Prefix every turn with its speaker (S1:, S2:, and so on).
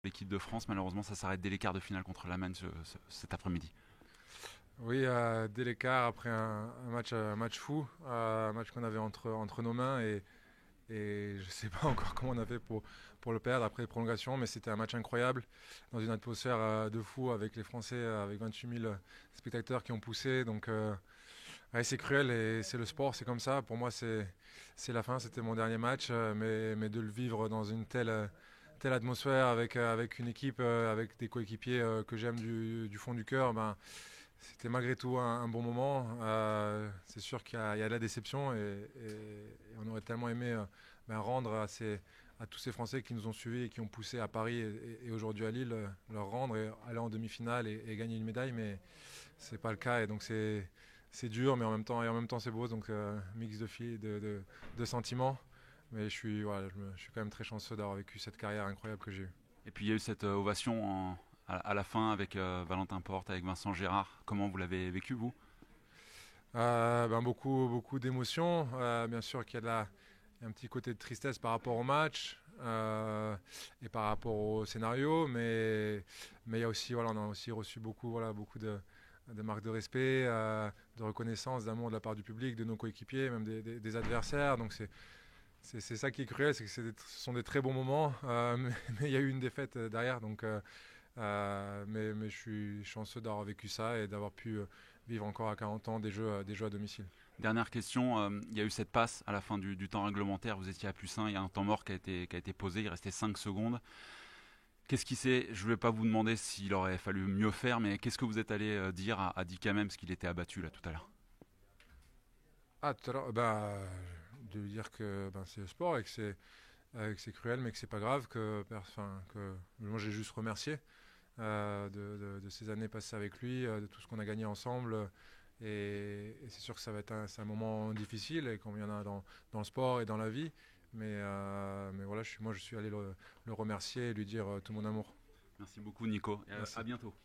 S1: l'équipe de France. Malheureusement, ça s'arrête dès les quarts de finale contre l'Allemagne cet après-midi.
S2: Oui, dès l'écart, après un match fou, un match qu'on avait entre nos mains et je ne sais pas encore comment on a fait pour le perdre après les prolongations, mais c'était un match incroyable dans une atmosphère de fou avec les Français, avec 28 000 spectateurs qui ont poussé. Donc ouais, c'est cruel et c'est le sport, c'est comme ça. Pour moi, c'est la fin, c'était mon dernier match, mais de le vivre dans une telle atmosphère avec une équipe, avec des coéquipiers que j'aime du fond du cœur, ben, c'était malgré tout un bon moment. C'est sûr qu'il y a de la déception et on aurait tellement aimé ben, rendre à tous ces Français qui nous ont suivis et qui ont poussé à Paris et aujourd'hui à Lille, leur rendre et aller en demi-finale et gagner une médaille, mais c'est pas le cas et donc c'est dur, mais en même temps c'est beau, donc mix de sentiments. Mais je suis quand même très chanceux d'avoir vécu cette carrière incroyable que j'ai eue.
S1: Et puis il y a eu cette ovation à la fin avec Valentin Porte, avec Vincent Gérard. Comment vous l'avez vécu, vous?
S2: Ben beaucoup d'émotions. Bien sûr qu'il y a il y a un petit côté de tristesse par rapport au match et par rapport au scénario, mais il y a aussi, voilà, on a aussi reçu beaucoup de marques de respect, de reconnaissance, d'amour de la part du public, de nos coéquipiers, même des adversaires. Donc c'est ça qui est cruel, c'est que ce sont des très bons moments, mais il y a eu une défaite derrière. Donc, mais je suis chanceux d'avoir vécu ça et d'avoir pu vivre encore à 40 ans des jeux à domicile.
S1: Dernière question, il y a eu cette passe à la fin du temps réglementaire, vous étiez à +1, il y a un temps mort qui a été posé, il restait 5 secondes. Qu'est-ce qui s'est, je ne vais pas vous demander s'il aurait fallu mieux faire, mais qu'est-ce que vous êtes allé dire à Dika même, parce qu'il était abattu là tout à l'heure?
S2: Ah, tout à l'heure, bah, de lui dire que ben, c'est le sport et que c'est cruel, mais que c'est pas grave, que moi j'ai juste remercié de ces années passées avec lui, de tout ce qu'on a gagné ensemble. Et c'est sûr que ça va être c'est un moment difficile, et comme il y en a dans le sport et dans la vie. Mais voilà, moi je suis allé le remercier et lui dire tout mon amour.
S1: Merci beaucoup Nico, et
S2: Merci.
S1: à bientôt.